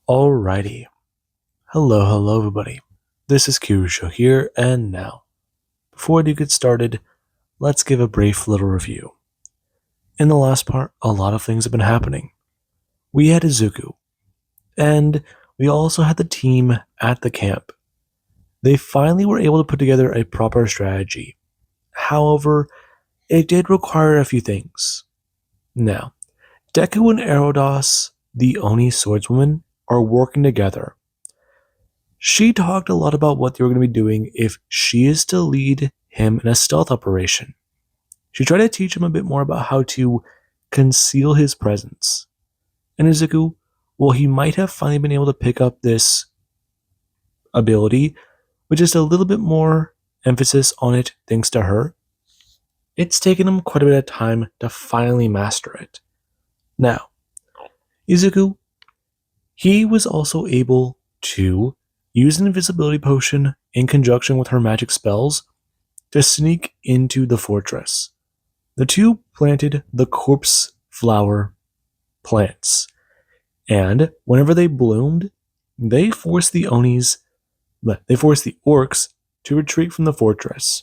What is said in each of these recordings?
Alrighty. Hello everybody. This is Kirusho here, and now, before I do get started, let's give a brief little review. In the last part, a lot of things have been happening. We had Izuku, and we also had the team at the camp. They finally were able to put together a proper strategy. However, it did require a few things. Now, Deku and Erodos, the Oni swordswoman, are working together. She talked a lot about what they were going to be doing if she is to lead him in a stealth operation. She tried to teach him a bit more about how to conceal his presence. And Izuku, well, he might have finally been able to pick up this ability with just a little bit more emphasis on it thanks to her. It's taken him quite a bit of time to finally master it. Now, Izuku, he was also able to use an invisibility potion in conjunction with her magic spells to sneak into the fortress. The two planted the corpse flower plants, and whenever they bloomed, they forced the orcs to retreat from the fortress.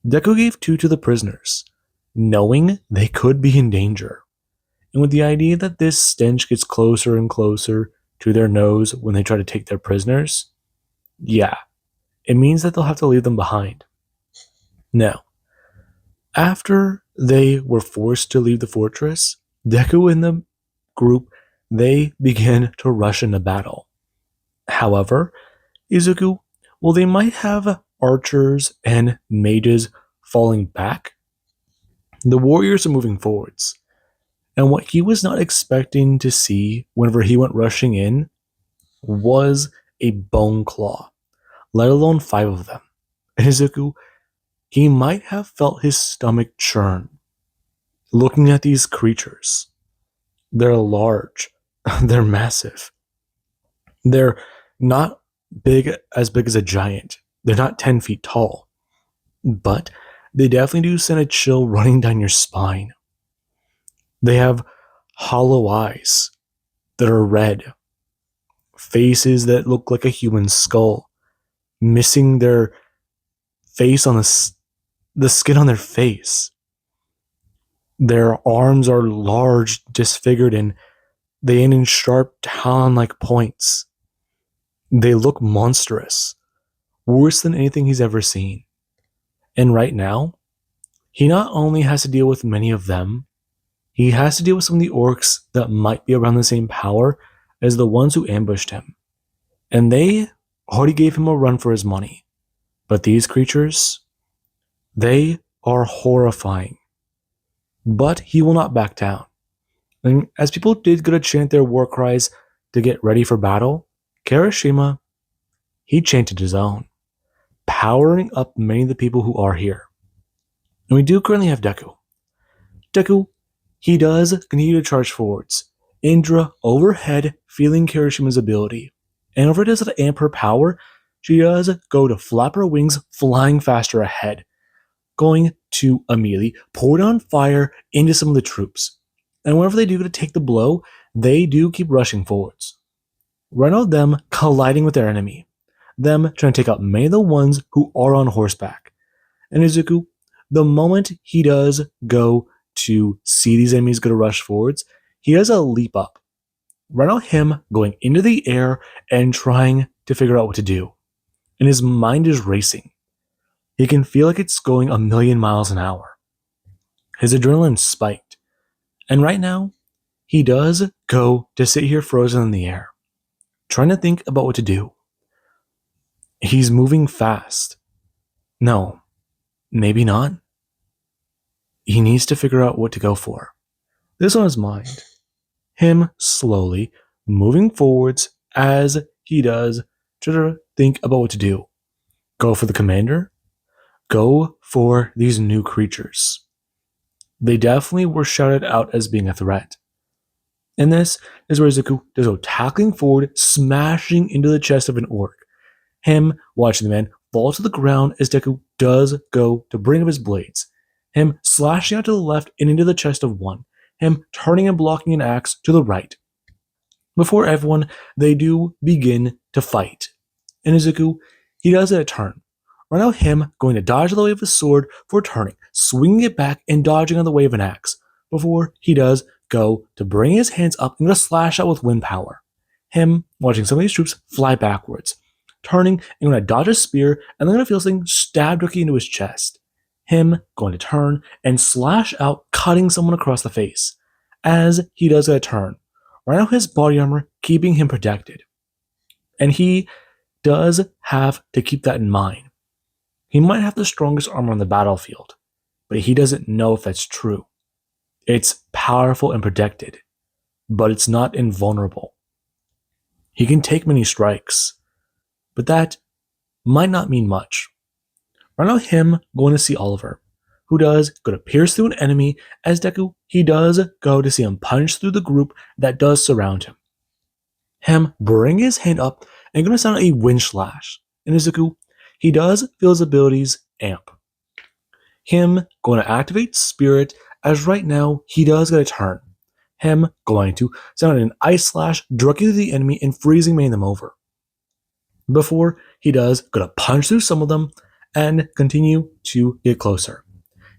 Deku gave two to the prisoners, knowing they could be in danger. And with the idea that this stench gets closer and closer to their nose when they try to take their prisoners, yeah, it means that they'll have to leave them behind. Now, after they were forced to leave the fortress, Deku and the group, they began to rush into battle. However, Izuku, well, they might have archers and mages falling back. The warriors are moving forwards. And what he was not expecting to see whenever he went rushing in was a bone claw, let alone 5 of them. And Izuku, he might have felt his stomach churn looking at these creatures. They're large, they're massive. They're not big as a giant. They're not 10 feet tall. But they definitely do send a chill running down your spine. They have hollow eyes that are red, faces that look like a human skull, missing their face on the skin on their face. Their arms are large, disfigured, and they end in sharp talon-like points. They look monstrous, worse than anything he's ever seen. And right now, he not only has to deal with many of them, he has to deal with some of the orcs that might be around the same power as the ones who ambushed him. And they already gave him a run for his money. But these creatures, they are horrifying. But he will not back down. And as people did go to chant their war cries to get ready for battle, Kirishima, he chanted his own, powering up many of the people who are here. And we do currently have Deku. Deku, he does continue to charge forwards. Indra overhead feeling Kirishima's ability. And over does to amp her power, she does go to flap her wings flying faster ahead, going to immediately pour down fire into some of the troops. And whenever they do to take the blow, they do keep rushing forwards. Run out them colliding with their enemy. Them trying to take out many of the ones who are on horseback. And Izuku, the moment he does go to see these enemies go to rush forwards, he does a leap up. Run out him going into the air and trying to figure out what to do. And his mind is racing. He can feel like it's going 1,000,000 miles an hour. His adrenaline spiked. And right now, he does go to sit here frozen in the air, trying to think about what to do. He's moving fast. No, maybe not. He needs to figure out what to go for. This on his mind. Him slowly moving forwards as he does to think about what to do. Go for the commander? Go for these new creatures. They definitely were shouted out as being a threat. And this is where Deku does go tackling forward, smashing into the chest of an orc. Him watching the man fall to the ground as Deku does go to bring up his blades. Him slashing out to the left and into the chest of one. Him turning and blocking an axe to the right. Before everyone, they do begin to fight. And Izuku, he does it a turn. Right now, him going to dodge the way of his sword for turning, swinging it back and dodging on the way of an axe. Before he does go to bring his hands up and going to slash out with wind power. Him watching some of these troops fly backwards, turning and going to dodge a spear and then going to feel something stab directly into his chest. Him going to turn and slash out, cutting someone across the face. As he does a turn, right now his body armor keeping him protected. And he does have to keep that in mind. He might have the strongest armor on the battlefield, but he doesn't know if that's true. It's powerful and protected, but it's not invulnerable. He can take many strikes, but that might not mean much. Right now, him going to see Oliver, who does go to pierce through an enemy, as Deku, he does go to see him punch through the group that does surround him. Him bring his hand up and going to sound a wind slash. And Izuku, he does feel his abilities amp. Him going to activate Spirit, as right now he does get a turn. Him going to sound an ice slash directly to the enemy and freezing many of them over. Before he does go to punch through some of them and continue to get closer.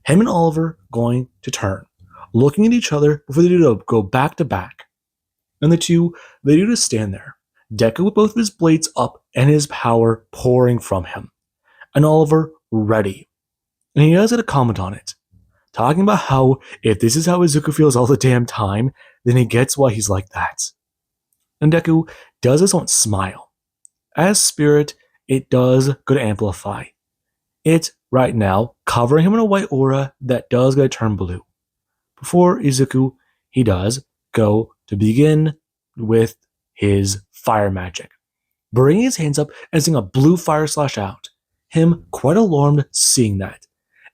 Him and Oliver going to turn, looking at each other before they do to go back to back. And the two, they do to stand there. Deku with both of his blades up and his power pouring from him. And Oliver ready. And he does get a comment on it, talking about how if this is how Izuku feels all the damn time, then he gets why he's like that. And Deku does his own smile. As Spirit, it does go to amplify. It, right now, covering him in a white aura that does go to turn blue. Before Izuku, he does go to begin with his fire magic, bringing his hands up and seeing a blue fire slash out. Him quite alarmed seeing that.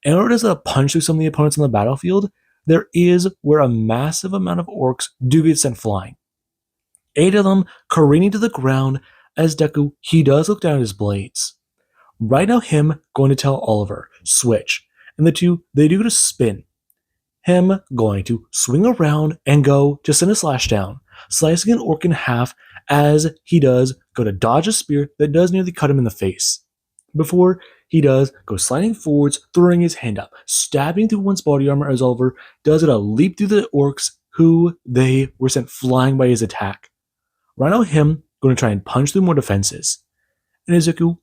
In order to punch through some of the opponents on the battlefield, there is where a massive amount of orcs do get sent flying. 8 of them careening to the ground as Deku, he does look down at his blades. Right now, him going to tell Oliver, switch, and the two, they do to spin. Him going to swing around and go to send a slash down, slicing an orc in half as he does go to dodge a spear that does nearly cut him in the face. Before he does go sliding forwards, throwing his hand up, stabbing through one's body armor as Oliver does it a leap through the orcs who they were sent flying by his attack. Right now, him going to try and punch through more defenses. And Izuku,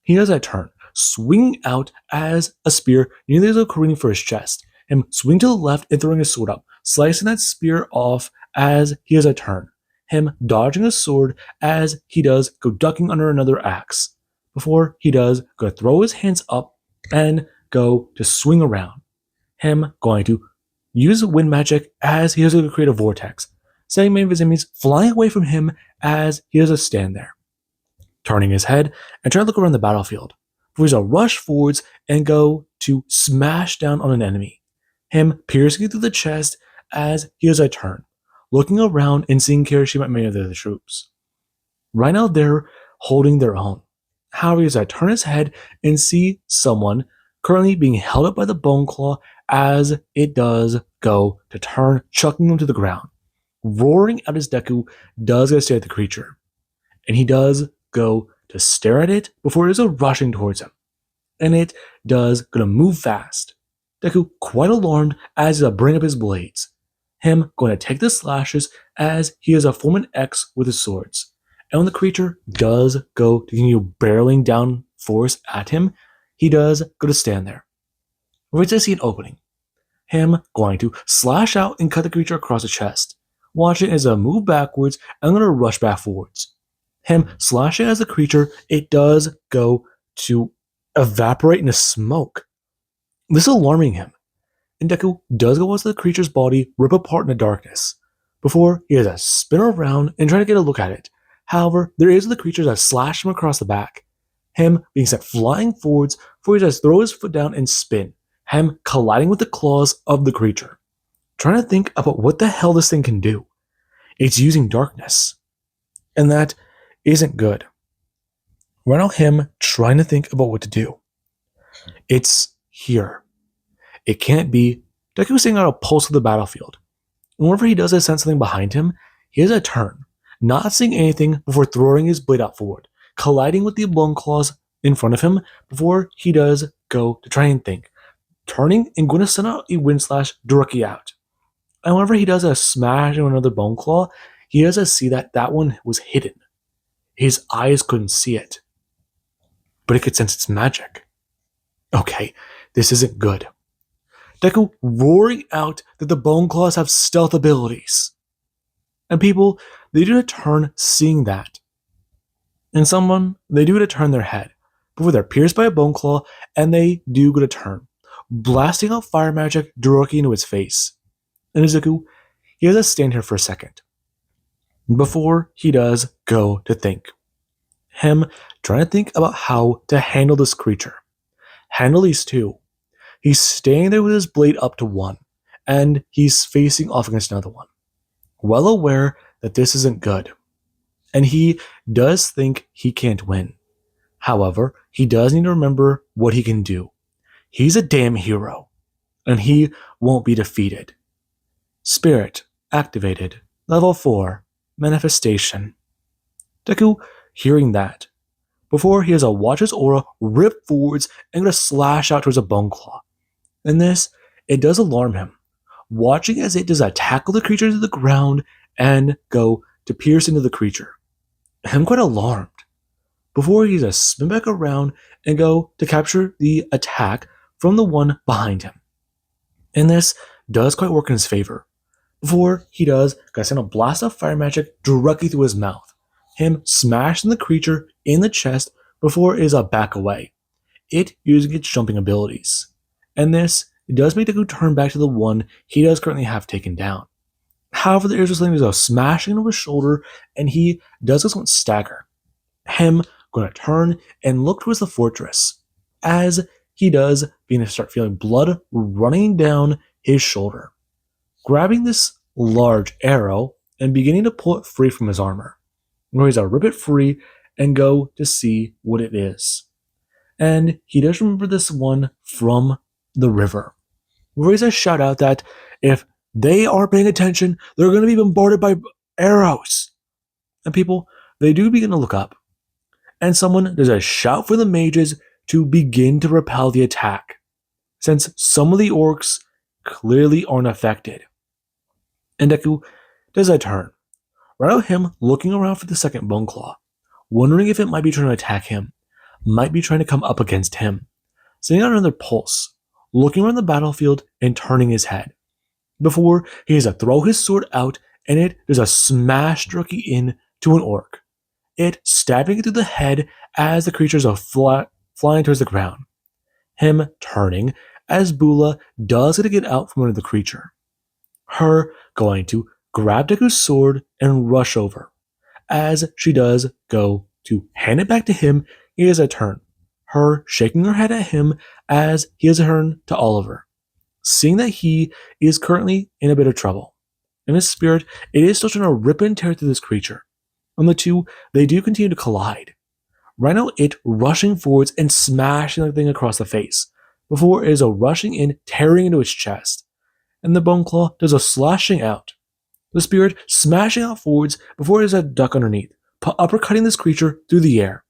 he does that turn, swinging out as a spear nearly as a careening for his chest. Him swing to the left and throwing his sword up, slicing that spear off as he has a turn. Him dodging a sword as he does go ducking under another axe. Before he does go throw his hands up and go to swing around. Him going to use wind magic as he does go to create a vortex, sending many of his enemies flying away from him as he does a stand there. Turning his head and trying to look around the battlefield. Before he's a rush forwards and go to smash down on an enemy. Him piercing through the chest as he does a turn, looking around and seeing Kirishima and many of the other troops. Right now they're holding their own. However, as I turn his head and see someone currently being held up by the bone claw as it does go to turn, chucking him to the ground. Roaring out as Deku does go to stare at the creature. And he does go to stare at it before it is rushing towards him. And it does go to move fast. Deku quite alarmed as he bring up his blades. Him going to take the slashes as he is a form an X with his swords. And when the creature does go to continue barreling down force at him, he does go to stand there. We just see an opening. Him going to slash out and cut the creature across the chest. Watch it as a move backwards and going to rush back forwards. Him slashing as the creature, it does go to evaporate into smoke. This is alarming him. And Deku does go onto the creature's body, rip apart in the darkness. Before he has to spin around and try to get a look at it. However, there is the creature that slashed him across the back. Him being sent flying forwards before he just throw his foot down and spin. Him colliding with the claws of the creature. Trying to think about what the hell this thing can do. It's using darkness. And that isn't good. Right now, him trying to think about what to do. It's here. It can't be. Deku staying on a pulse of the battlefield. And whenever he does sense something behind him, he has a turn. not seeing anything before throwing his blade out forward, colliding with the bone claws in front of him before he does go to try and think, turning and going to send out a wind slash directly out. And whenever he does a smash on another bone claw, he does see that that one was hidden. His eyes couldn't see it, but it could sense its magic. Okay, this isn't good. Deku roaring out that the bone claws have stealth abilities. And people, they do a turn seeing that. And someone, they do to turn their head before they're pierced by a bone claw, and they do go to turn, blasting out fire magic directly into its face. And Izuku, he has to stand here for a second before he does go to think. Him trying to think about how to handle this creature. Handle these two. He's standing there with his blade up to one, and he's facing off against another one, well aware that this isn't good. And he does think he can't win. However, he does need to remember what he can do. He's a damn hero, and he won't be defeated. Spirit activated. Level 4. Manifestation. Deku, hearing that, before he has to watch his aura rip forwards and go to slash out towards a bone claw. And this, it does alarm him, watching as it does tackle the creature to the ground and go to pierce into the creature. I'm quite alarmed. Before he does spin back around and go to capture the attack from the one behind him. And this does quite work in his favor. Before he does, gotta send a blast of fire magic directly through his mouth. Him smashing the creature in the chest before it is a back away. It using its jumping abilities. And this does make Deku turn back to the one he does currently have taken down. However, there is this thing a smashing into his shoulder, and he does this one stagger. Him going to turn and look towards the fortress, as he does begin to start feeling blood running down his shoulder. Grabbing this large arrow and beginning to pull it free from his armor, where he's to rip it free and go to see what it is. And he does remember this one from the river, where he's to shout out that if they aren't paying attention, they're going to be bombarded by arrows. And people, they do begin to look up. And someone does a shout for the mages to begin to repel the attack, since some of the orcs clearly aren't affected. And Deku does a turn. Right out him looking around for the second bone claw, wondering if it might be trying to attack him, might be trying to come up against him. Sending out another pulse, looking around the battlefield and turning his head. Before he has to throw his sword out, and it does a smash directly in to an orc. It stabbing it through the head as the creatures are flying towards the ground. Him turning as Bula does get out from under the creature. Her going to grab Deku's sword and rush over. As she does go to hand it back to him, he has a turn. Her shaking her head at him as he has a turn to Oliver, seeing that he is currently in a bit of trouble. In his spirit, it is still trying to rip and tear through this creature. And the two, they do continue to collide. Right now, it rushing forwards and smashing the thing across the face, before it is a rushing in, tearing into its chest. And the bone claw does a slashing out. The spirit smashing out forwards before it is a duck underneath, uppercutting this creature through the air.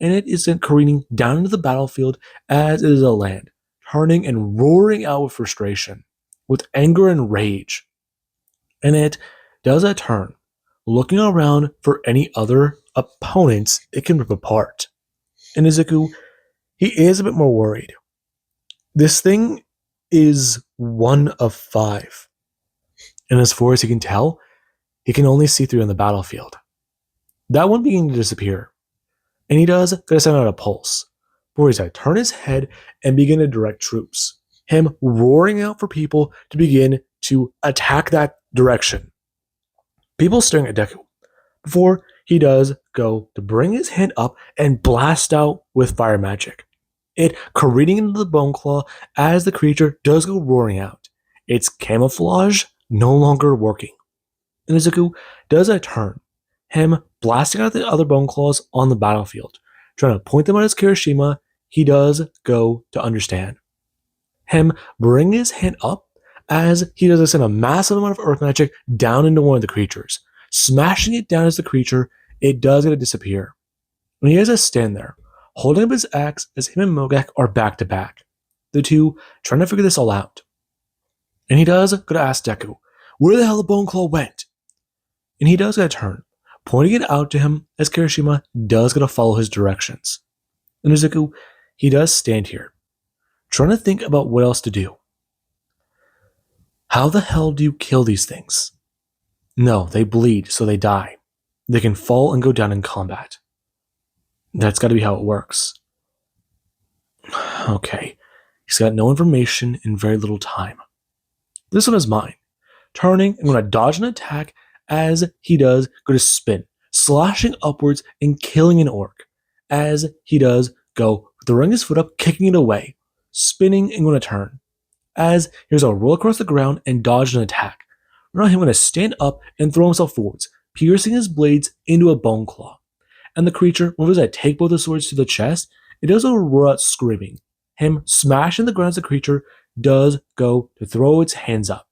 And it is sent careening down into the battlefield as it is a land, turning and roaring out with frustration, with anger and rage. And it does a turn, looking around for any other opponents it can rip apart. And Izuku, he is a bit more worried. This thing is 1 of 5. And as far as he can tell, he can only see through on the battlefield. That one beginning to disappear. And he does gotta send out a pulse, where he's to turn his head and begin to direct troops. Him roaring out for people to begin to attack that direction. People staring at Deku, before he does go to bring his hand up and blast out with fire magic. It careening into the bone claw as the creature does go roaring out. Its camouflage no longer working. And Izuku does a turn, him blasting out the other bone claws on the battlefield, trying to point them at his Kirishima. He does go to understand. Him bring his hand up as he does send a massive amount of earth magic down into one of the creatures, smashing it down as the creature, it does get to disappear. And he has to stand there, holding up his axe as him and Mogak are back to back, the two trying to figure this all out. And he does go to ask Deku, where the hell the Bone Claw went? And he does get a turn, pointing it out to him as Kirishima does get to follow his directions. And Izuku, he does stand here, trying to think about what else to do. How the hell do you kill these things? No, they bleed, so they die. They can fall and go down in combat. That's gotta be how it works. Okay, he's got no information and very little time. This one is mine. Turning, I'm gonna dodge an attack as he does go to spin, slashing upwards and killing an orc. As he does go, throwing his foot up, kicking it away, spinning and going to turn. As here's a roll across the ground and dodge an attack. Now him going to stand up and throw himself forwards, piercing his blades into a bone claw. And the creature, when he does take both the swords to the chest, it does a roar out screaming. Him smashing the ground as the creature does go to throw its hands up.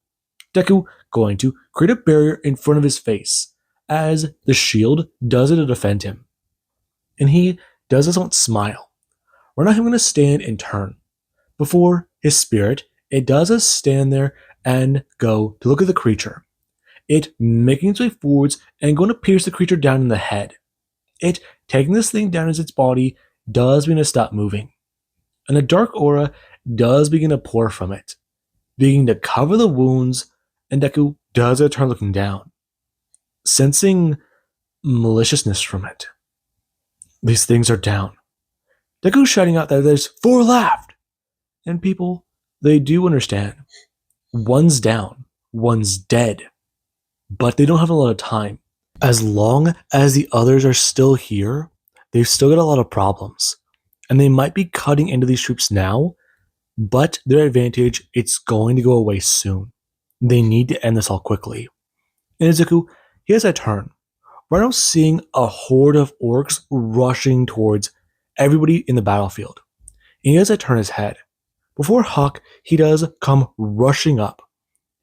Deku going to create a barrier in front of his face, as the shield does it to defend him. And he does his own smile. We're not him going to stand and turn. Before his spirit, it does a stand there and go to look at the creature. It making its way forwards and going to pierce the creature down in the head. It taking this thing down as its body does begin to stop moving. And a dark aura does begin to pour from it, beginning to cover the wounds, and Deku does a turn looking down, sensing maliciousness from it. These things are down. Deku shouting out that there's 4 left! And people, they do understand. One's down, one's dead. But they don't have a lot of time. As long as the others are still here, they've still got a lot of problems. And they might be cutting into these troops now, but their advantage, it's going to go away soon. They need to end this all quickly. And Izuku, he has a turn. Right now seeing a horde of orcs rushing towards everybody in the battlefield. And he has to turn his head. Before Huck, he does come rushing up.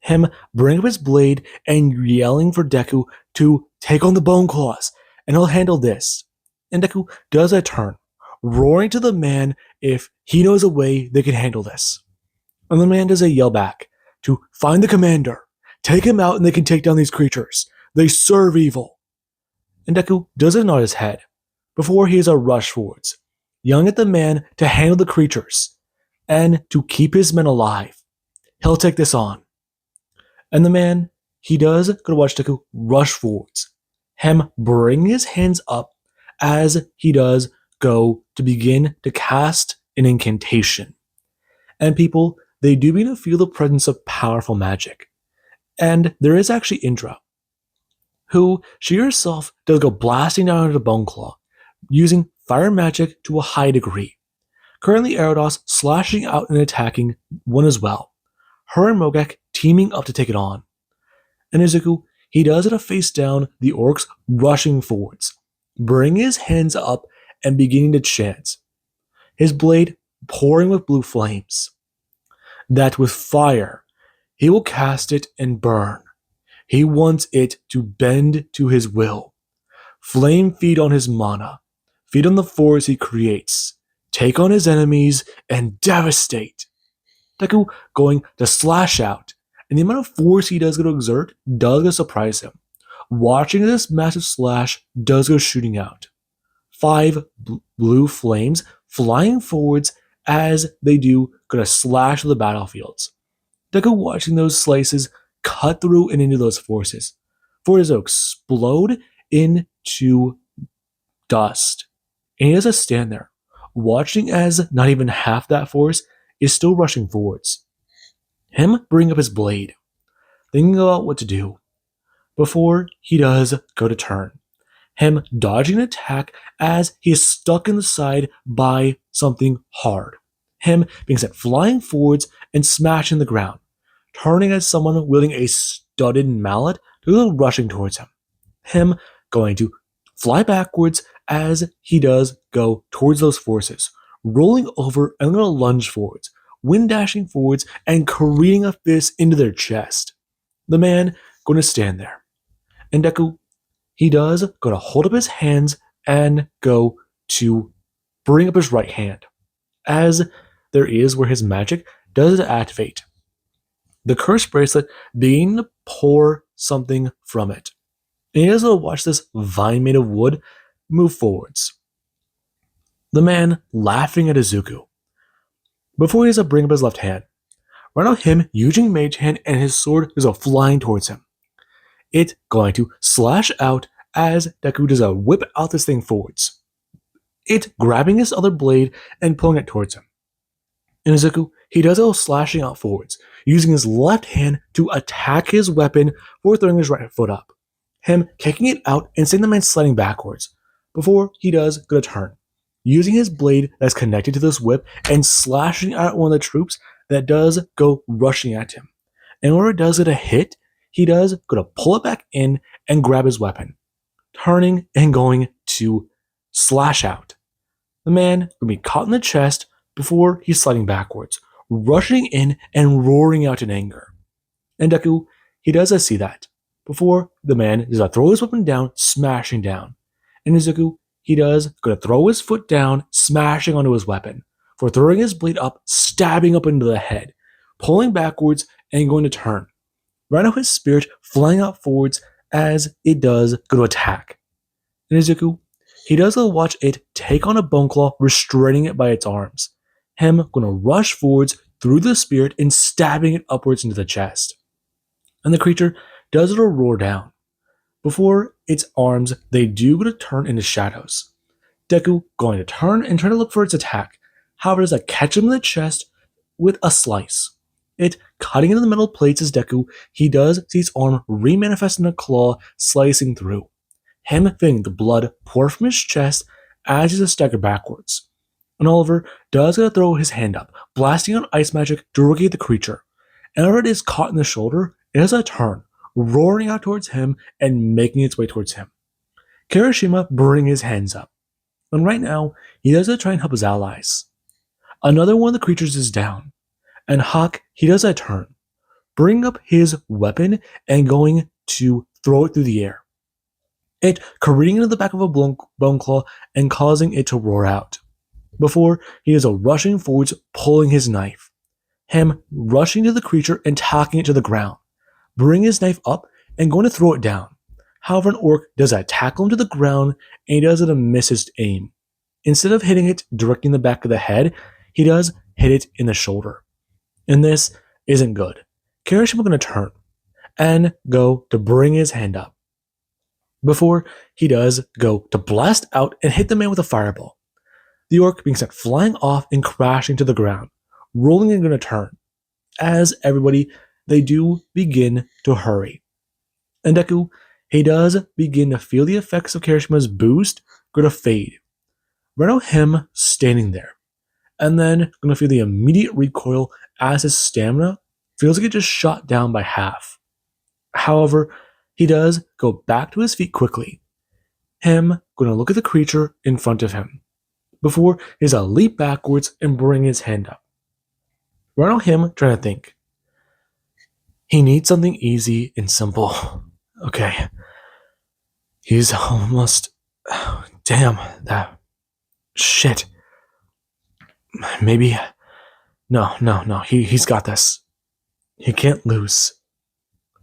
Him bring up his blade and yelling for Deku to take on the bone claws, and he'll handle this. And Deku does a turn, roaring to the man if he knows a way they can handle this. And the man does a yell back to find the commander, take him out and they can take down these creatures. They serve evil. And Deku doesn't nod his head before he is a rush forwards, yelling at the man to handle the creatures and to keep his men alive. He'll take this on. And the man, he does go to watch Deku rush forwards, him bring his hands up as he does go to begin to cast an incantation. And people, they do begin to feel the presence of powerful magic. And there is actually Indra, who she herself does go blasting down into the Bone Claw, using fire magic to a high degree. Currently Erados slashing out and attacking one as well. Her and Mogak teaming up to take it on. And Izuku, he does it a face down, the orcs rushing forwards, bringing his hands up and beginning to chant. His blade pouring with blue flames. That with fire, he will cast it and burn. He wants it to bend to his will. Flame feed on his mana, feed on the force he creates, take on his enemies, and devastate. Deku going to slash out, and the amount of force he does go to exert does go surprise him. Watching this massive slash does go shooting out. 5 blue flames flying forwards as they do go to slash the battlefields. Deku watching those slices cut through and into those forces, for it to explode into dust. And he has to stand there, watching as not even half that force is still rushing forwards. Him bring up his blade, thinking about what to do, before he does go to turn. Him dodging an attack as he is stuck in the side by something hard. Him being sent flying forwards and smashing the ground, turning as someone wielding a studded mallet to go rushing towards him. Him going to fly backwards as he does go towards those forces, rolling over and going to lunge forwards, wind dashing forwards and creating a fist into their chest. The man going to stand there. And Deku, he does go to hold up his hands and go to bring up his right hand, as there is where his magic does activate. The cursed bracelet beginning to pour something from it. And he does watch this vine made of wood move forwards. The man laughing at Izuku. Before he does bring up his left hand, right now him using Mage Hand and his sword is flying towards him. It going to slash out as Deku does whip out this thing forwards. It grabbing his other blade and pulling it towards him. And Izuku, he does a slashing out forwards, using his left hand to attack his weapon before throwing his right foot up. Him kicking it out and sending the man sliding backwards. Before he does go to turn, using his blade that's connected to this whip and slashing at one of the troops that does go rushing at him. And where it does get a hit, he does go to pull it back in and grab his weapon, turning and going to slash out. The man will be caught in the chest before he's sliding backwards, rushing in and roaring out in anger. And Deku, he does see that before the man does throw his weapon down, smashing down. And Izuku, he does go to throw his foot down, smashing onto his weapon, for throwing his blade up, stabbing up into the head, pulling backwards and going to turn. Right now his spirit flying out forwards as it does go to attack. And Izuku, he does watch it take on a bone claw, restraining it by its arms. Him going to rush forwards through the spirit and stabbing it upwards into the chest. And the creature does it roar down. Before its arms, they do go to turn into shadows. Deku going to turn and try to look for its attack. However, does catch him in the chest with a slice. It cutting into the metal plates as Deku, he does see its arm remanifest in a claw, slicing through. Him feeling the blood pour from his chest as he's staggered backwards. And Oliver does gotta throw his hand up, blasting out ice magic directly at the creature. And whenever it is caught in the shoulder, it has a turn, roaring out towards him and making its way towards him. Kirishima bring his hands up. And right now, he does try and help his allies. Another one of the creatures is down. And Hawk, he does a turn, bring up his weapon and going to throw it through the air. It careening into the back of a bone claw and causing it to roar out. Before he is rushing forwards, pulling his knife. Him rushing to the creature and tacking it to the ground. Bring his knife up and going to throw it down. However, an orc does tackle him to the ground and he does it and misses aim. Instead of hitting it directly in the back of the head, he does hit it in the shoulder. And this isn't good. Kirishima going to turn and go to bring his hand up. Before he does go to blast out and hit the man with a fireball. The orc being sent flying off and crashing to the ground, rolling and going to turn. As everybody, they do begin to hurry. And Deku, he does begin to feel the effects of Kirishima's boost go to fade. Right now him standing there. And then going to feel the immediate recoil as his stamina feels like it just shot down by half. However, he does go back to his feet quickly. Him going to look at the creature in front of him. Before he does leap backwards and bring his hand up. Right now him trying to think. He needs something easy and simple. Okay. He's almost... Damn, that... Shit. Maybe... No. He's got this. He can't lose.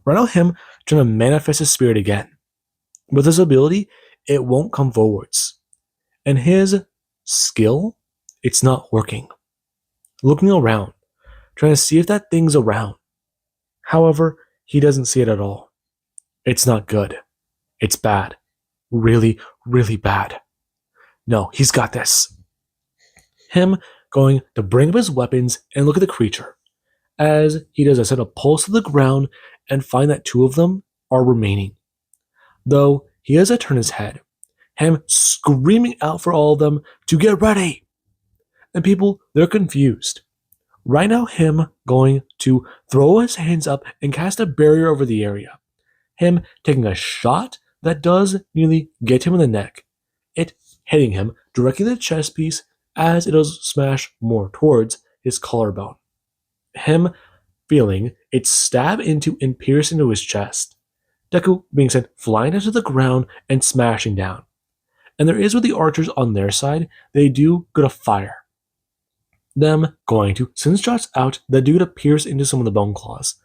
Right now him trying to manifest his spirit again. With his ability, it won't come forwards. And his skill, it's not working. Looking around, trying to see if that thing's around. However, he doesn't see it at all. It's not good. It's bad. Really, really bad. No, he's got this. Him going to bring up his weapons and look at the creature. As he does send a pulse to the ground and find that two of them are remaining. Though he has to turn his head. Him screaming out for all of them to get ready. And people, they're confused. Right now, him going to throw his hands up and cast a barrier over the area. Him taking a shot that does nearly get him in the neck. It hitting him directly in the chest piece as it does smash more towards his collarbone. Him feeling it stab into and pierce into his chest. Deku being sent flying into the ground and smashing down. And there is with the archers on their side, they do go to fire. Them going to send shots out that do to pierce into some of the bone claws.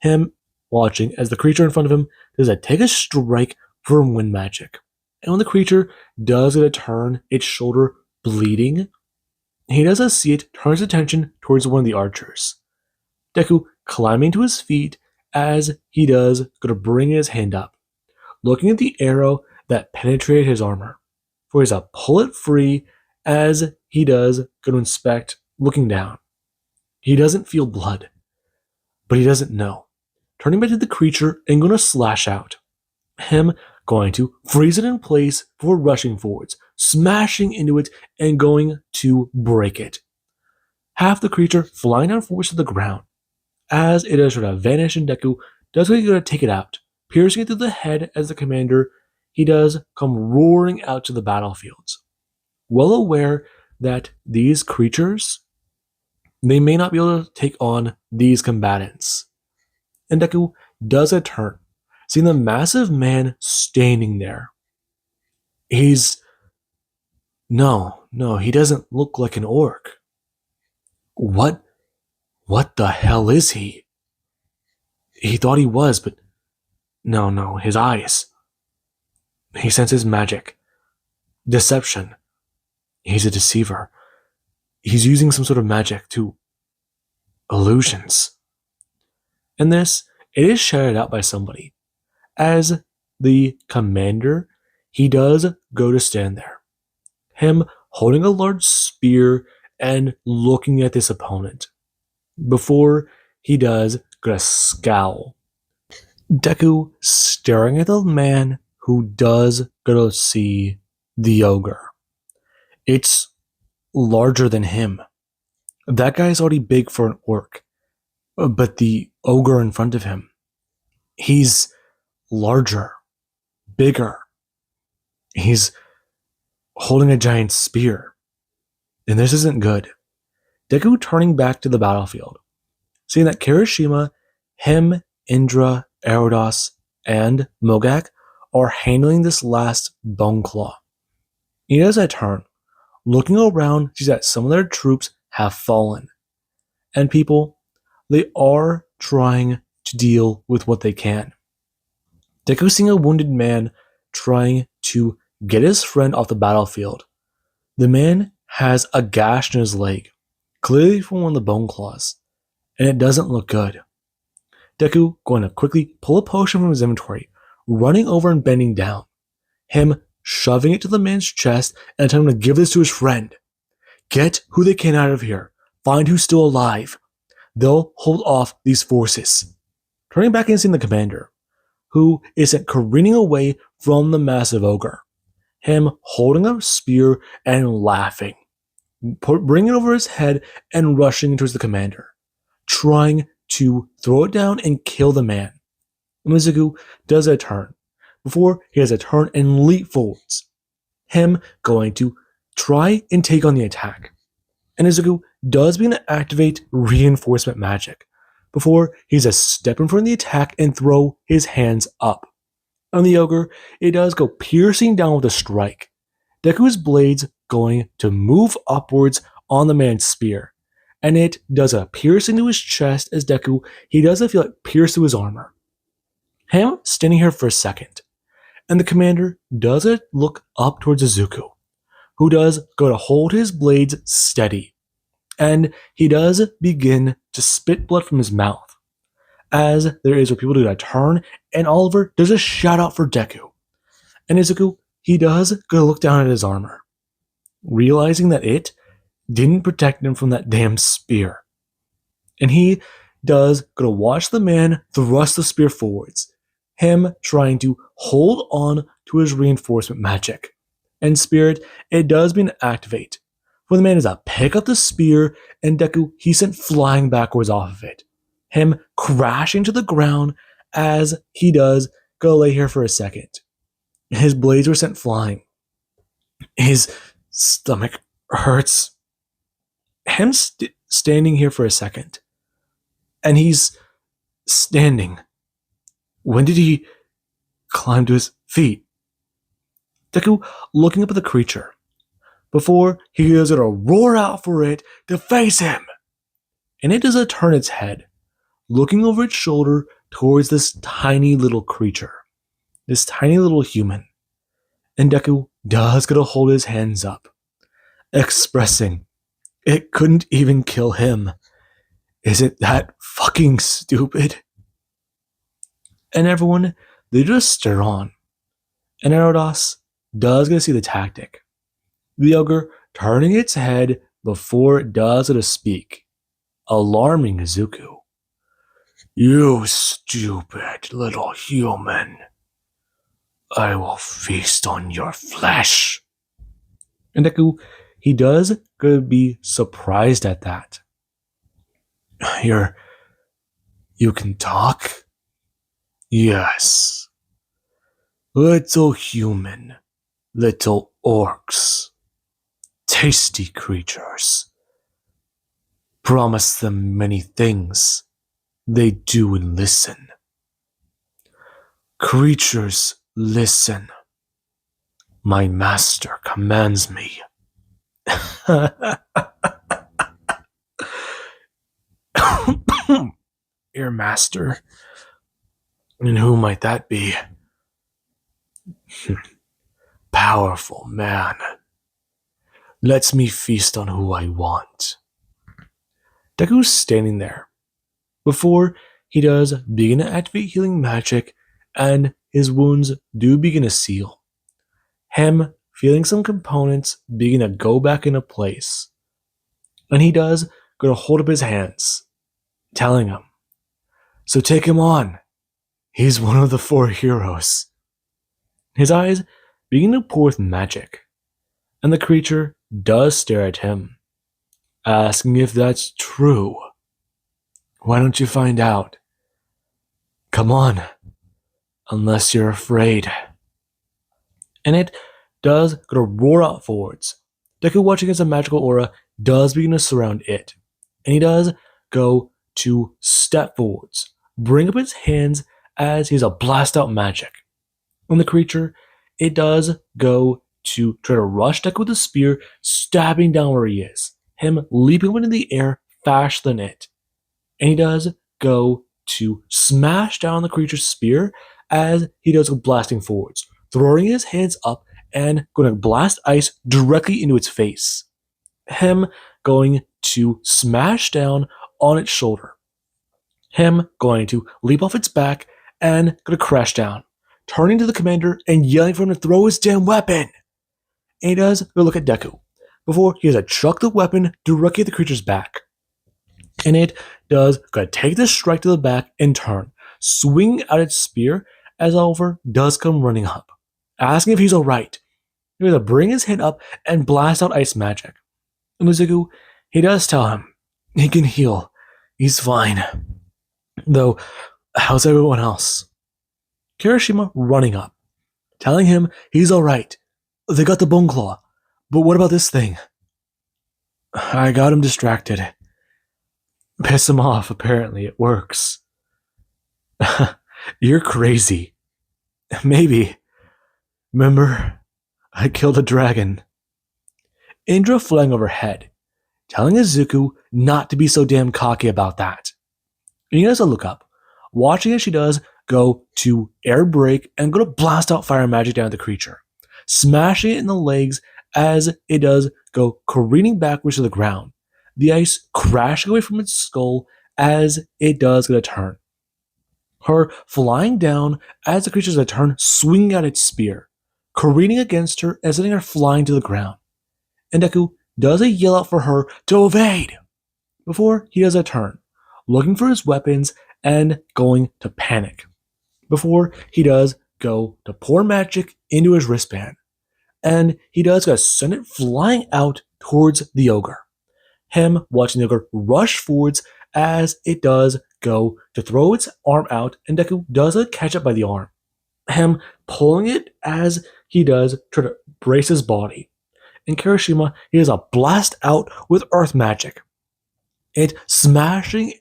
Him watching as the creature in front of him does take a strike from wind magic. And when the creature does get a turn, its shoulder bleeding, he does see it, turns attention towards one of the archers. Deku climbing to his feet as he does go to bring his hand up, looking at the arrow that penetrated his armor. For he's to pull it free as he does go to inspect, looking down. He doesn't feel blood, but he doesn't know. Turning back to the creature and going to slash out. Him going to freeze it in place before rushing forwards, smashing into it and going to break it. Half the creature flying down forwards to the ground. As it does sort of vanish, and Deku does go to take it out, piercing it through the head as the commander, he does come roaring out to the battlefields. Well aware that these creatures, they may not be able to take on these combatants. And Deku does a turn, seeing the massive man standing there. No, he doesn't look like an orc. What the hell is he? He thought he was, but no, his eyes. He senses magic. Deception. He's a deceiver. He's using some sort of magic to illusions. And this, it is shouted out by somebody. As the commander, he does go to stand there. Him holding a large spear and looking at this opponent. Before he does go to scowl. Deku staring at the man who does go to see the ogre. It's larger than him. That guy's already big for an orc. But the ogre in front of him, he's larger, bigger. He's holding a giant spear. And this isn't good. Deku turning back to the battlefield, seeing that Kirishima, him, Indra, Erodos, and Mogak are handling this last bone claw. He does a turn, looking around, sees that some of their troops have fallen. And people, they are trying to deal with what they can. Deku seeing a wounded man trying to get his friend off the battlefield. The man has a gash in his leg, clearly from one of the bone claws, and it doesn't look good. Deku going to quickly pull a potion from his inventory, running over and bending down. Him shoving it to the man's chest and telling him to give this to his friend. Get who they can out of here. Find who's still alive. They'll hold off these forces. Turning back and seeing the commander, who is sent careening away from the massive ogre. Him holding a spear and laughing, bringing it over his head and rushing towards the commander, trying to throw it down and kill the man. Mizuku does a turn, before he has a turn and leap forwards. Him going to try and take on the attack. And Izuku does begin to activate reinforcement magic, before he's a step in front of the attack and throw his hands up. On the ogre, it does go piercing down with a strike. Deku's blades going to move upwards on the man's spear, and it does a pierce into his chest as Deku, he doesn't feel it pierce through his armor. Him standing here for a second, and the commander does look up towards Izuku, who does go to hold his blades steady, and he does begin to spit blood from his mouth. As there is where people do a turn, and Oliver does a shout out for Deku. And Izuku, he does go to look down at his armor, realizing that it didn't protect him from that damn spear. And he does go to watch the man thrust the spear forwards, him trying to hold on to his reinforcement magic. And Spirit, it does begin to activate, where the man is to pick up the spear, and Deku, he's sent flying backwards off of it. Him crashing to the ground as he does go lay here for a second. His blades were sent flying. His stomach hurts. Him standing here for a second. And he's standing. When did he climb to his feet. Deku looking up at the creature before he is going to roar out for it to face him. And it does turn its head, looking over its shoulder towards this tiny little creature, this tiny little human. And Deku does get to hold his hands up, expressing it couldn't even kill him. Isn't that fucking stupid? And everyone, they just stare on. And Erodos does get to see the tactic. The ogre turning its head before it does get to speak, alarming Izuku. You stupid little human. I will feast on your flesh. And Deku, he does gonna be surprised at that. You can talk? Yes. Little human, little orcs. Tasty creatures. Promise them many things. They do and listen. Creatures listen. My master commands me. Your master? And who might that be? Powerful man. Lets me feast on who I want. Deku's standing there before he does begin to activate healing magic and his wounds do begin to seal. Him feeling some components begin to go back into place. And he does go to hold up his hands, telling him, so take him on. He's one of the 4 heroes. His eyes begin to pour with magic, and the creature does stare at him, asking if that's true. Why don't you find out? Come on, unless you're afraid. And it does go to roar out forwards. Deku, watching as a magical aura does begin to surround it, and he does go to step forwards, bring up his hands as he's a blast out magic. And the creature, it does go to try to rush Deku with a spear, stabbing down where he is. Him leaping up into the air faster than it. And he does go to smash down the creature's spear as he does go blasting forwards, throwing his hands up and going to blast ice directly into its face. Him going to smash down on its shoulder. Him going to leap off its back and going to crash down, turning to the commander and yelling for him to throw his damn weapon. And he does go look at Deku before he has to chuck the weapon directly at the creature's back. And it does go to take the strike to the back and turn, swinging out its spear as Oliver does come running up, asking if he's alright. He was to bring his head up and blast out ice magic. And Izuku, he does tell him he can heal. He's fine. Though, how's everyone else? Kirishima running up, telling him he's alright. They got the bone claw. But what about this thing? I got him distracted. Piss him off, apparently. It works. You're crazy. Maybe. Remember, I killed a dragon. Indra flying overhead, telling Izuku not to be so damn cocky about that. And he does a look up, watching as she does go to air brake and go to blast out fire magic down at the creature, smashing it in the legs as it does go careening backwards to the ground, the ice crashing away from its skull as it does get a turn. Her flying down as the creature's a turn, swinging out its spear, careening against her and sending her flying to the ground. And Deku does a yell out for her to evade before he does a turn, looking for his weapons and going to panic before he does go to pour magic into his wristband. And he does go send it flying out towards the ogre. Him watching the ogre rush forwards as it does go to throw its arm out, and Deku does catch it by the arm. Him pulling it as he does try to brace his body. In Kirishima, he does a blast out with earth magic. It smashing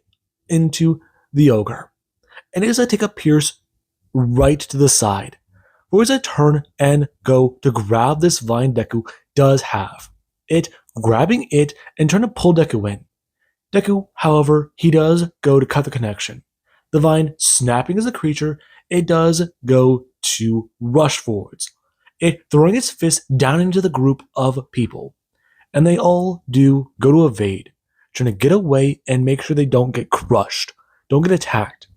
into the ogre. And it does take a pierce right to the side, before his turn and go to grab this vine Deku does have. It grabbing it and trying to pull Deku in. Deku, however, he does go to cut the connection. The vine snapping as a creature, it does go to rush forwards. It throwing its fist down into the group of people. And they all do go to evade, trying to get away and make sure they don't get crushed, don't get attacked.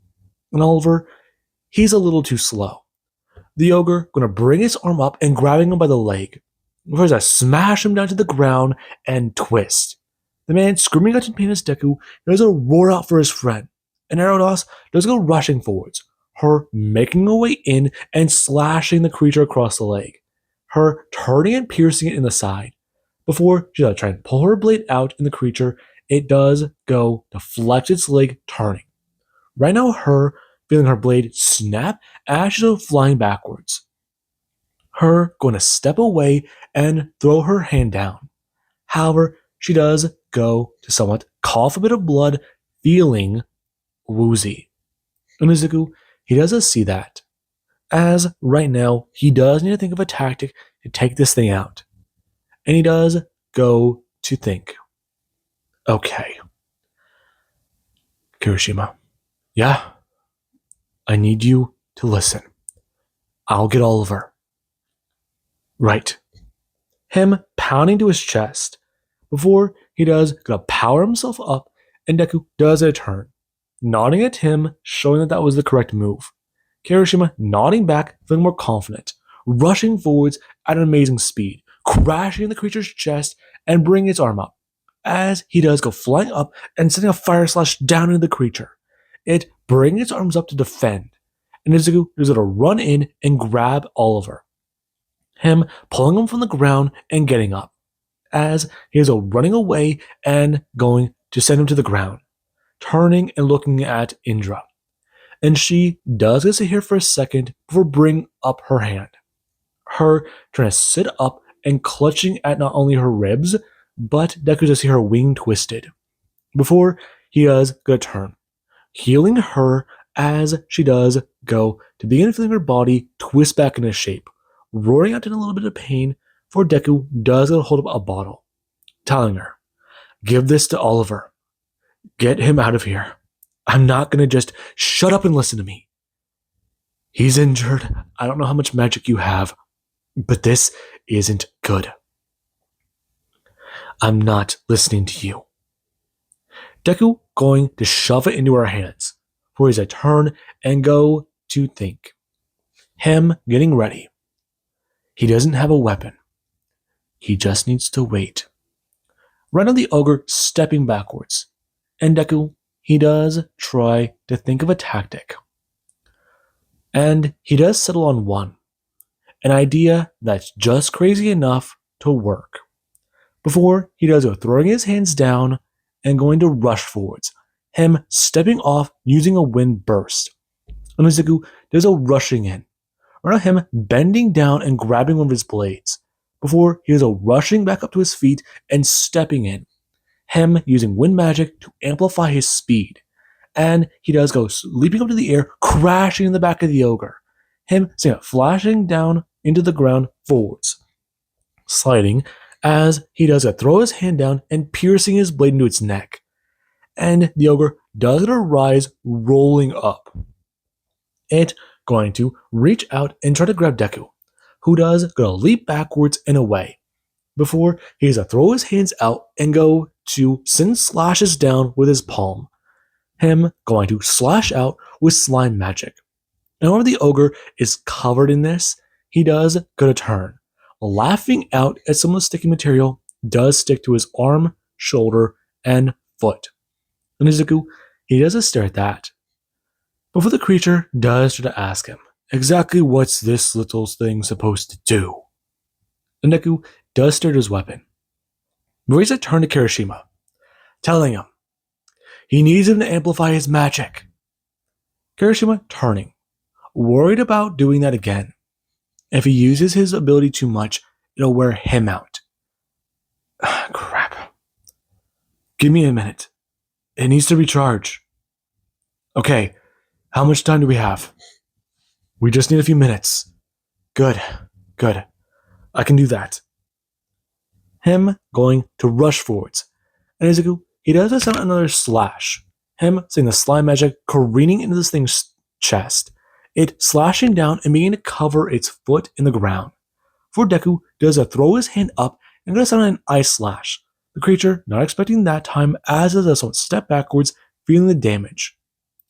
And Oliver, he's a little too slow. The ogre gonna bring his arm up and grabbing him by the leg. Before I smash him down to the ground and twist. The man screaming out in pain as Deku does a roar out for his friend. And Aerodos does go rushing forwards, her making her way in and slashing the creature across the leg, her turning and piercing it in the side. Before she does try and pull her blade out in the creature, it does go to flex its leg, turning. Right now, her feeling her blade snap as she's flying backwards. Her going to step away and throw her hand down. However, she does go to somewhat cough a bit of blood, feeling woozy. And Izuku, he does see that. As right now, he does need to think of a tactic to take this thing out. And he does go to think. Okay. Kirishima. Yeah. I need you to listen. I'll get Oliver. Right. Him pounding to his chest. Before he does gonna power himself up, and Deku does a turn. Nodding at him, showing that was the correct move. Kirishima nodding back, feeling more confident. Rushing forwards at an amazing speed. Crashing in the creature's chest and bringing its arm up. As he does go flying up and sending a fire slash down into the creature. It brings its arms up to defend. And Izuku is going to run in and grab Oliver. Him pulling him from the ground and getting up. As he is running away and going to send him to the ground. Turning and looking at Indra. And she does get to here for a second before bringing up her hand. Her trying to sit up and clutching at not only her ribs, but Deku does see her wing twisted. Before he does go to turn, healing her as she does go to begin feeling her body twist back into shape, roaring out in a little bit of pain, for Deku does go to hold up a bottle, telling her, "Give this to Oliver. Get him out of here. I'm not gonna just shut up and listen to me. He's injured. I don't know how much magic you have, but this isn't good. I'm not listening to you." Deku going to shove it into her hands, for he's a turn and go to think. Him getting ready. He doesn't have a weapon. He just needs to wait. Right on the ogre stepping backwards. And Deku, he does try to think of a tactic. And he does settle on one. An idea that's just crazy enough to work. Before he does go throwing his hands down and going to rush forwards. Him stepping off using a wind burst. And Izuku does a rushing in. Right now him bending down and grabbing one of his blades. Before he does a rushing back up to his feet and stepping in. Him using wind magic to amplify his speed. And he does go leaping up to the air, crashing in the back of the ogre. Him seeing it flashing down into the ground forwards. Sliding as he does throw his hand down and piercing his blade into its neck. And the ogre does it rise, rolling up. It going to reach out and try to grab Deku, who does go to leap backwards and away. Before he does throw his hands out and go to send slashes down with his palm. Him going to slash out with slime magic. And whenever the ogre is covered in this, he does go to turn, laughing out as some of the sticky material does stick to his arm, shoulder, and foot. And Izuku, he does stare at that. Before the creature does try to ask him, exactly what's this little thing supposed to do? And Deku does stare at his weapon. Marisa turned to Kirishima, telling him he needs him to amplify his magic. Kirishima turning, worried about doing that again. If he uses his ability too much, it'll wear him out. Crap. Give me a minute. It needs to recharge. Okay, how much time do we have? We just need a few minutes. Good, good. I can do that. Him going to rush forwards. And Izuku, he does this on another slash. Him seeing the slime magic careening into this thing's chest. It slashing down and beginning to cover its foot in the ground. For Deku does a throw his hand up and goes on an ice slash. The creature, not expecting that time, as it does step backwards, feeling the damage.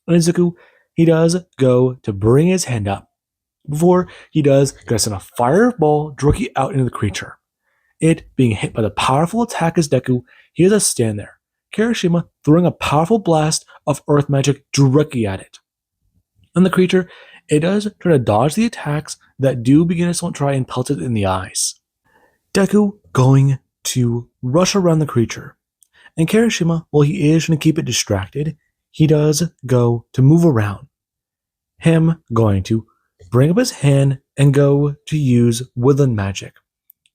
And Izuku, he does go to bring his hand up. Before he does, gonna send a fireball directly out into the creature. It being hit by the powerful attack as Deku, he does stand there. Kirishima throwing a powerful blast of earth magic directly at it. And the creature, it does try to dodge the attacks that do begin to try and pelt it in the eyes. Deku going to rush around the creature. And Kirishima, while he is trying to keep it distracted, he does go to move around. Him going to bring up his hand and go to use woodland magic.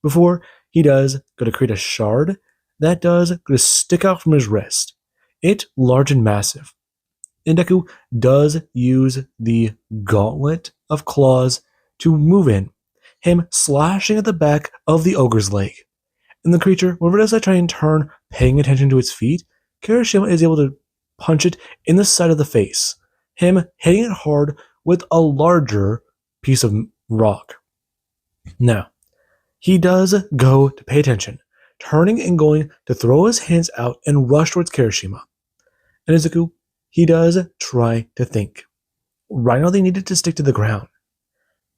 Before he does go to create a shard that does go to stick out from his wrist. It large and massive. And Deku does use the gauntlet of claws to move in, him slashing at the back of the ogre's leg. And the creature, whenever it does try and turn, paying attention to its feet, Kirishima is able to punch it in the side of the face, him hitting it hard with a larger piece of rock. Now, he does go to pay attention, turning and going to throw his hands out and rush towards Kirishima. And Izuku, he does try to think. Right now they need it to stick to the ground.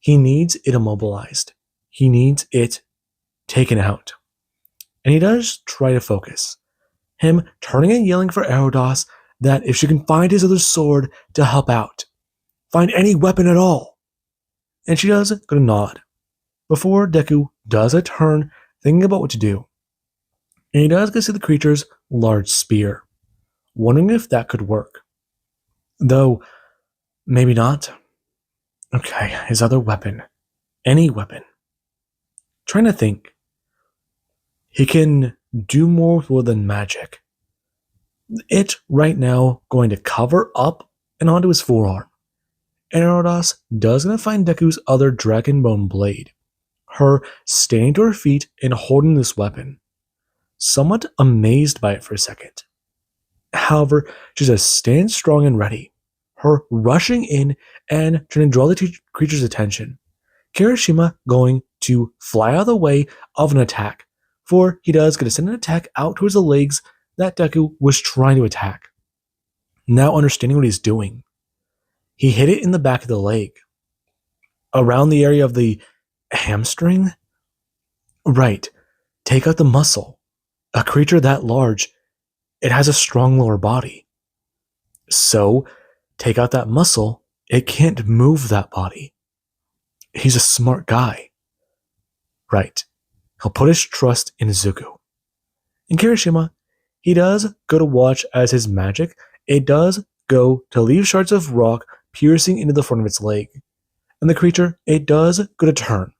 He needs it immobilized. He needs it taken out. And he does try to focus. Him turning and yelling for Erodos that if she can find his other sword to help out. Find any weapon at all. And she does go to nod. Before Deku does a turn, thinking about what to do. And he does go see the creature's large spear, wondering if that could work. Though, maybe not. Okay, his other weapon. Any weapon. Trying to think. He can do more than magic. It, right now, going to cover up and onto his forearm. And Erodos does going to find Deku's other dragon bone blade. Her standing to her feet and holding this weapon. Somewhat amazed by it for a second. However, she just stands strong and ready. Her rushing in and trying to draw the creature's attention. Kirishima going to fly out of the way of an attack, for he does get to send an attack out towards the legs that Deku was trying to attack. Now understanding what he's doing, he hit it in the back of the leg. Around the area of the hamstring? Right. Take out the muscle. A creature that large, it has a strong lower body. So, take out that muscle, it can't move that body. He's a smart guy. Right. He'll put his trust in Izuku. In Kirishima, he does go to watch as his magic, it does go to leave shards of rock piercing into the front of its leg. And the creature, it does go to turn,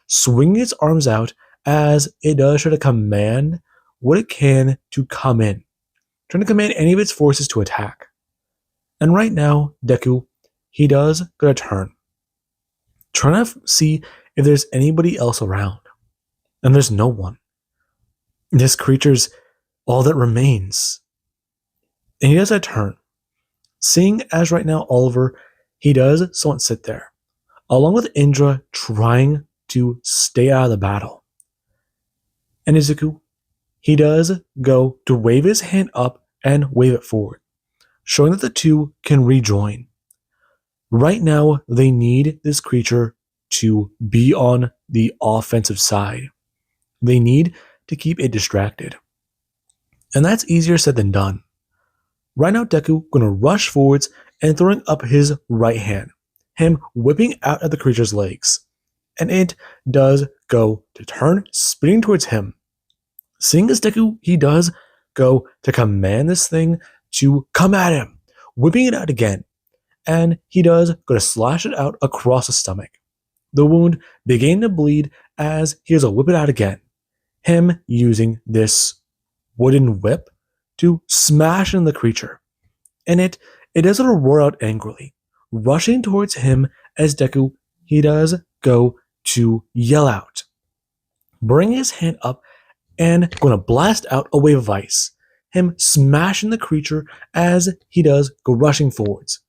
swinging its arms out as it does try to command what it can to come in, trying to command any of its forces to attack. And right now, Deku, he does go to turn, trying to see if there's anybody else around. And there's no one. This creature's all that remains. And he does that turn. Seeing as right now Oliver, he does somewhat sit there, along with Indra trying to stay out of the battle. And Izuku, he does go to wave his hand up and wave it forward, showing that the two can rejoin. Right now, they need this creature to be on the offensive side. They need to keep it distracted. And that's easier said than done. Right now, Deku going to rush forwards and throwing up his right hand, him whipping out at the creature's legs. And it does go to turn, spinning towards him. Seeing as Deku, he does go to command this thing to come at him, whipping it out again. And he does go to slash it out across the stomach. The wound began to bleed as he does a whip it out again. Him using this wooden whip to smash in the creature. And it does roar out angrily, rushing towards him as Deku, he does go to yell out, bring his hand up, and going to blast out a wave of ice. Him smashing the creature as he does go rushing forwards.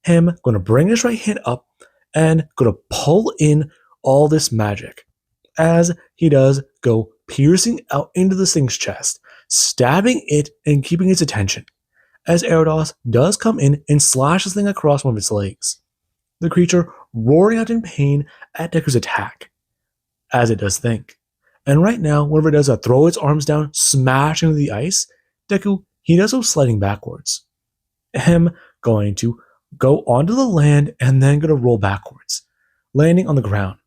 Him going to bring his right hand up and going to pull in all this magic as he does go piercing out into the thing's chest, stabbing it and keeping its attention. As Eridos does come in and slash this thing across one of its legs, the creature roaring out in pain at Deku's attack, as it does think. And right now, whenever it does throw its arms down, smash into the ice, Deku, he does go sliding backwards. Him going to go onto the land and then going to roll backwards, landing on the ground.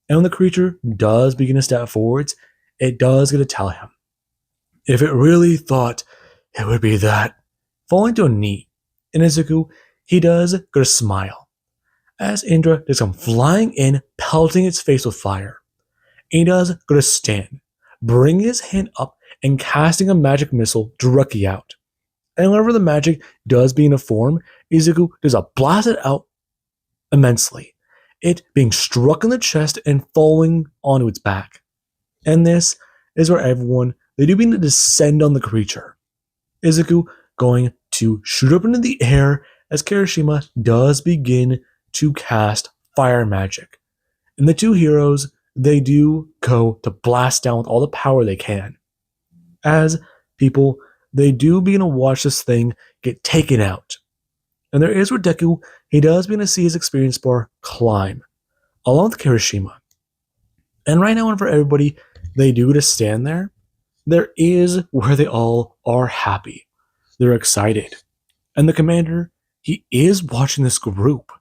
And when the creature does begin to step forwards, it does get to tell him, if it really thought it would be that, falling to a knee. And Izuku, he does go to smile, as Indra does come flying in, pelting its face with fire. And he does go to stand, bring his hand up, and casting a magic missile directly out. And whenever the magic does begin to form, Izuku does a blast it out immensely, it being struck in the chest and falling onto its back. And this is where everyone, they do begin to descend on the creature. Izuku going to shoot up into the air as Kirishima does begin to cast fire magic. And the two heroes, they do go to blast down with all the power they can. As people, they do begin to watch this thing get taken out. And there is where Deku, he does begin to see his experience bar climb, along with Kirishima. And right now, whenever everybody, they do to stand there, there is where they all are happy. They're excited. And the commander, he is watching this group.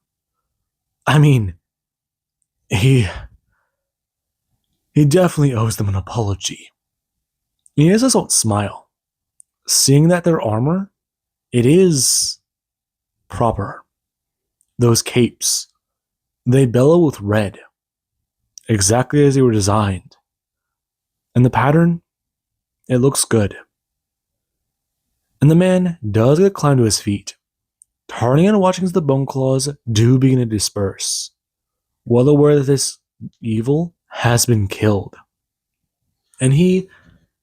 I mean, he definitely owes them an apology. He has this old smile, seeing that their armor, it is proper. Those capes, they bellow with red, exactly as they were designed. And the pattern, it looks good. And the man does get climbed to his feet, turning and watching as the bone claws do begin to disperse, well aware that this evil has been killed. And he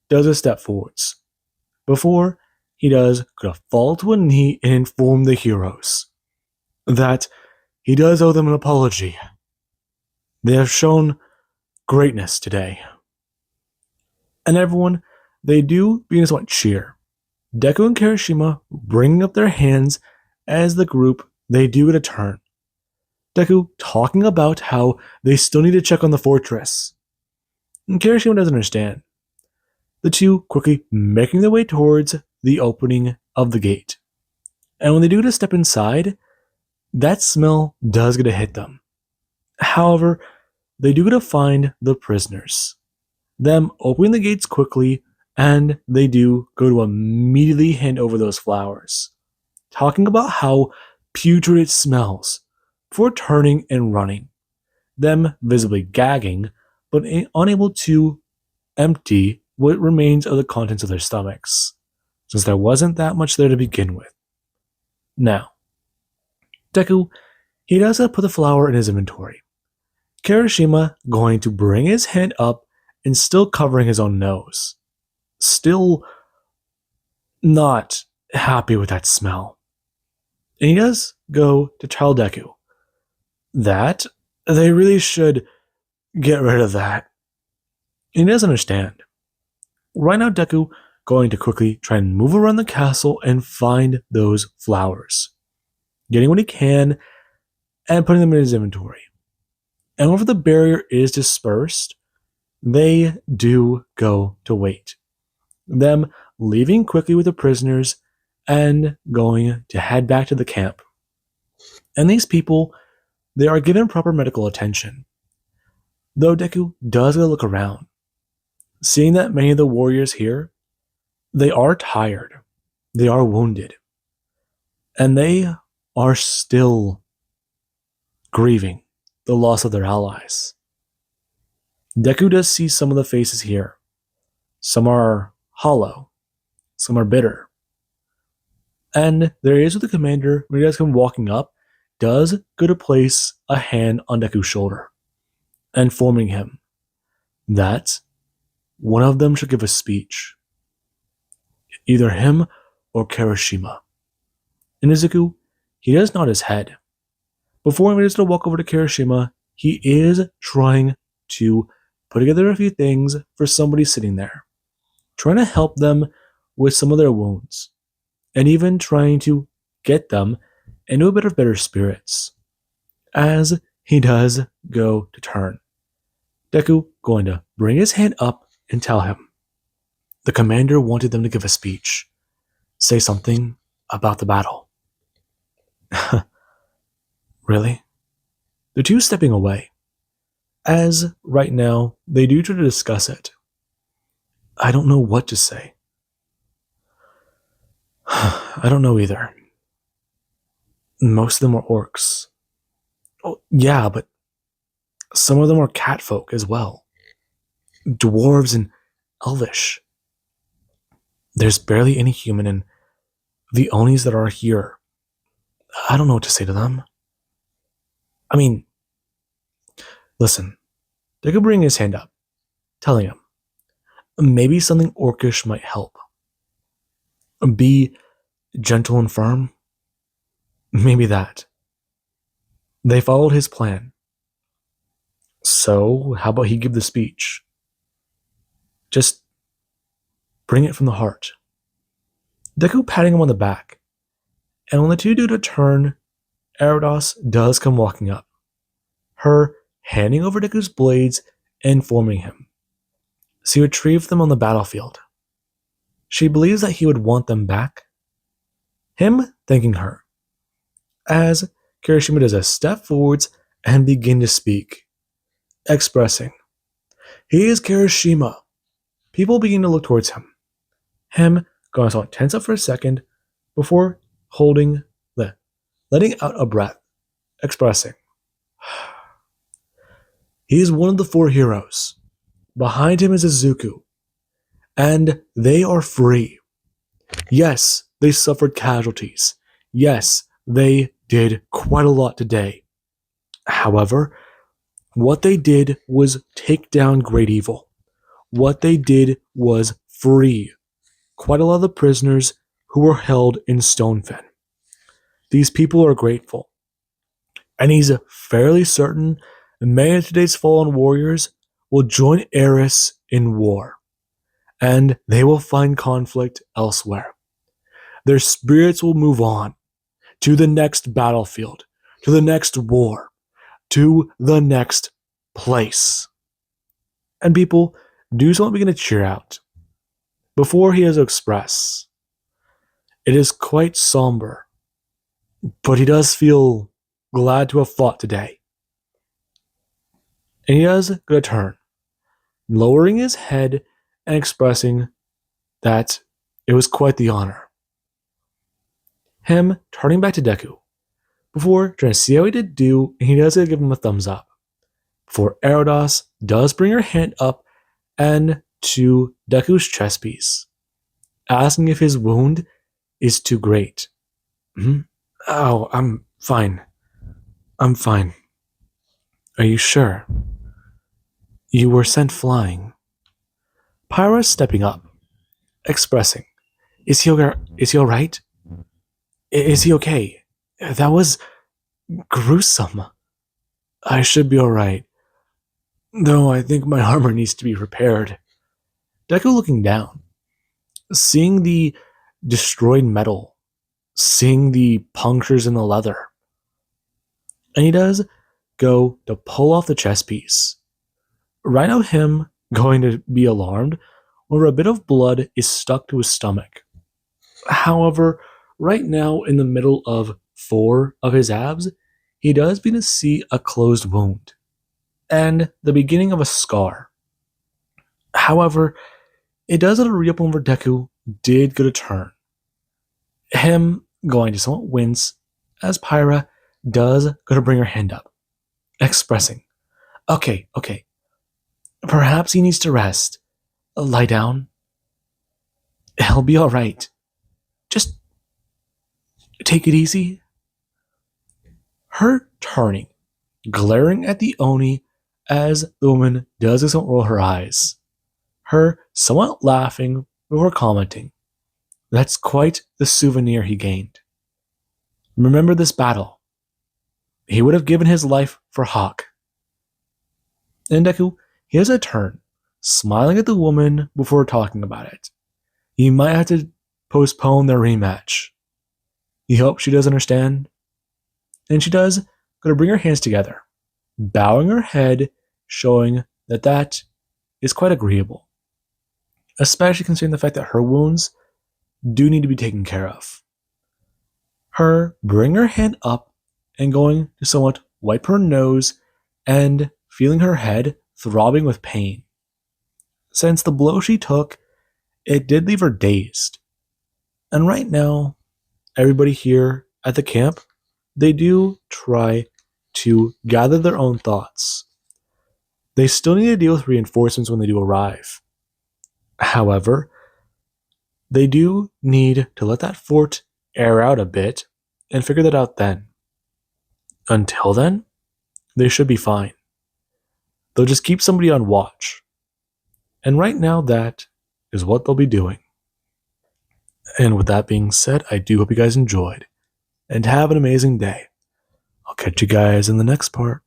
does a step forwards, before he does gonna fall to a knee and inform the heroes that he does owe them an apology. They have shown greatness today. And everyone, they do begin to somewhat cheer. Deku and Kirishima bringing up their hands as the group, they do get a turn. Deku talking about how they still need to check on the fortress. And Kirishima doesn't understand. The two quickly making their way towards the opening of the gate. And when they do get a step inside, that smell does get to hit them. However, they do get to find the prisoners. Them opening the gates quickly, and they do go to immediately hand over those flowers, talking about how putrid it smells, before turning and running, them visibly gagging, but unable to empty what remains of the contents of their stomachs, since there wasn't that much there to begin with. Now, Deku, he does put the flower in his inventory. Kirishima going to bring his hand up and still covering his own nose. Still not happy with that smell. And he does go to tell Deku that they really should get rid of that. And he doesn't understand. Right now, Deku going to quickly try and move around the castle and find those flowers, getting what he can and putting them in his inventory. And whenever the barrier is dispersed, they do go to wait. Them leaving quickly with the prisoners and going to head back to the camp. And these people, they are given proper medical attention. Though Deku does go look around, seeing that many of the warriors here, they are tired, they are wounded, and they are still grieving the loss of their allies. Deku does see some of the faces here. Some are hollow, some are bitter. And there is with the commander, when he does come walking up, does go to place a hand on Deku's shoulder, informing him that one of them should give a speech, either him or Kirishima. And Izuku, he does nod his head. Before he begins to walk over to Kirishima, he is trying to put together a few things for somebody sitting there, trying to help them with some of their wounds, and even trying to get them into a bit of better spirits. As he does go to turn, Deku going to bring his hand up and tell him the commander wanted them to give a speech, say something about the battle. Really? The two stepping away, as right now they do try to discuss it. I don't know what to say. I don't know either. Most of them are orcs. Oh, yeah, but some of them are catfolk as well. Dwarves and elvish. There's barely any human, and the Onis that are here, I don't know what to say to them. I mean, listen, they could bring his hand up, telling him maybe something orcish might help. Be gentle and firm. Maybe that. They followed his plan. So, how about he give the speech? Just bring it from the heart. Deku patting him on the back, and when the two do to turn, Eridos does come walking up, her handing over Deku's blades and informing him she retrieved them on the battlefield. She believes that he would want them back. Him thanking her, as Kirishima does a step forwards and begin to speak, expressing, he is Kirishima. People begin to look towards him. Him going to tense up for a second before letting out a breath, expressing, he is one of the 4 heroes. Behind him is Izuku, and they are free. Yes, they suffered casualties. Yes, they did quite a lot today. However, what they did was take down great evil. What they did was free quite a lot of the prisoners who were held in stonefen. These people are grateful. And he's fairly certain many of today's fallen warriors will join Eris in war. And they will find conflict elsewhere. Their spirits will move on to the next battlefield, to the next war, to the next place. And people do something begin to cheer out. Before he has to express, it is quite somber, but he does feel glad to have fought today. And he does go to turn, lowering his head and expressing that it was quite the honor. Him turning back to Deku, before trying to see how he did do, and he does give him a thumbs up. Before Eridos does bring her hand up and to Deku's chest piece, asking if his wound is too great. Oh, I'm fine. I'm fine. Are you sure? You were sent flying. Pyra stepping up, expressing, Is he alright? Is he okay? That was gruesome. I should be alright. Though I think my armor needs to be repaired. Deku looking down, seeing the destroyed metal, seeing the punctures in the leather. And he does go to pull off the chest piece. Right now, him going to be alarmed where a bit of blood is stuck to his stomach. However, right now in the middle of 4 of his abs, he does begin to see a closed wound and the beginning of a scar. However, it does let a reopen where Deku did go to turn. Him going to somewhat wince as Pyra does go to bring her hand up, expressing, Okay. Perhaps he needs to rest. Lie down. He'll be alright. Just take it easy. Her turning, glaring at the Oni as the woman does roll her eyes, her somewhat laughing before commenting, "That's quite the souvenir he gained. Remember this battle. He would have given his life for Hawk." And Deku, he has a turn, smiling at the woman before talking about it. He might have to postpone their rematch. He hopes she does understand. And she does, going to bring her hands together, bowing her head, showing that that is quite agreeable, especially considering the fact that her wounds do need to be taken care of. Her bring her hand up and going to somewhat wipe her nose and feeling her head throbbing with pain. Since the blow she took, it did leave her dazed. And right now, everybody here at the camp, they do try to gather their own thoughts. They still need to deal with reinforcements when they do arrive. However, they do need to let that fort air out a bit and figure that out then. Until then, they should be fine. They'll just keep somebody on watch. And right now, that is what they'll be doing. And with that being said, I do hope you guys enjoyed and have an amazing day. I'll catch you guys in the next part.